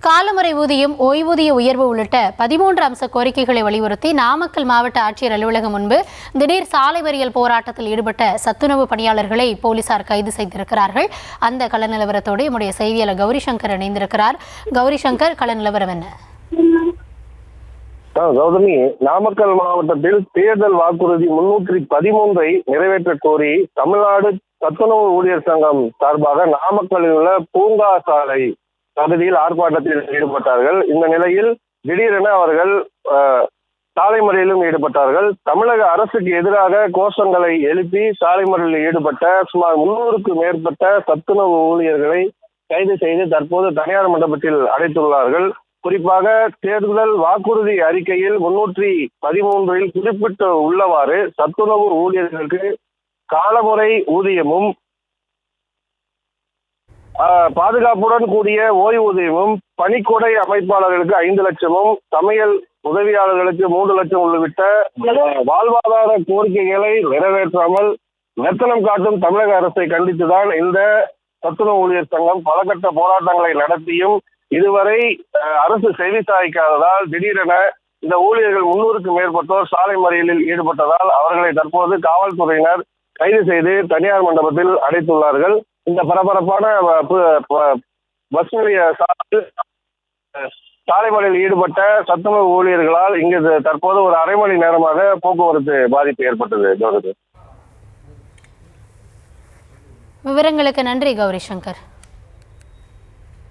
காலமுறை ஊதியம், ஓய்வூதிய உயர்வு உள்ளிட்ட 13 அம்ச கோரிக்கைகளை வலியுறுத்தி நாமக்கல் மாவட்ட ஆட்சியர் அலுவலகம் முன்பு திடீர் சாலை மறியல் போராட்டத்தில் ஈடுபட்ட சத்துணவு பணியாளர்களை போலீசார் கைது செய்திருக்கிறார்கள். அந்த கள நிலவரத்தோடு நம்முடைய செய்தியாளர் கௌரிசங்கர் இணைந்திருக்கிறார். கௌரிசங்கர், கள நிலவரம் என்ன? கௌதமி, நாமக்கல் மாவட்டத்தில் தேர்தல் வாக்குறுதி 313 நிறைவேற்ற கோரி தமிழ்நாடு சத்துணவு ஊழியர் சங்கம் சார்பாக நாமக்கல்லில் உள்ள பூங்கா சாலை பகுதியில் ஆர்ப்பாட்டத்தில் ஈடுபட்டார்கள். இந்த நிலையில் திடீரென அவர்கள் சாலை மறியலிலும் ஈடுபட்டார்கள். தமிழக அரசுக்கு எதிராக கோஷங்களை எழுப்பி சாலை மறியலில் ஈடுபட்ட சுமார் 300க்கும் மேற்பட்ட சத்துணவு ஊழியர்களை கைது செய்து தற்போது தனியார் மண்டபத்தில் அடைத்துள்ளார்கள். குறிப்பாக தேர்தல் வாக்குறுதி அறிக்கையில் 313 குறிப்பிட்டு உள்ளவாறு சத்துணவு ஊழியர்களுக்கு காலமுறை ஊதியமும், பாதுகாப்புடன் கூடிய ஓய்வூதியமும், பணிக்கொடை அமைப்பாளர்களுக்கு 5 லட்சமும், சமையல் உதவியாளர்களுக்கு 3 லட்சம் உள்ளிட்ட வாழ்வாதார கோரிக்கைகளை நிறைவேற்றாமல் மெத்தனம் காட்டும் தமிழக அரசை கண்டித்துதான் இந்த சத்துணவு ஊழியர் சங்கம் பல கட்ட போராட்டங்களை நடத்தியும் இதுவரை அரசு செவி சாய்க்காததால் திடீரென இந்த ஊழியர்கள் 300க்கும் மேற்பட்டோர் சாலை மறியலில் ஈடுபட்டதால் அவர்களை தற்போது காவல்துறையினர் கைது செய்து தனியார் மண்டபத்தில் அடைத்துள்ளார்கள். இந்த பரபரப்பான பஸ் நிலைய சாலை மறியலில் ஈடுபட்ட சத்துணவு ஊழியர்களால் இங்கு தற்போது ஒரு அரை மணி நேரமாக போக்குவரத்து பாதிப்பு ஏற்பட்டது. விவரங்களுக்கு நன்றி கௌரிசங்கர்.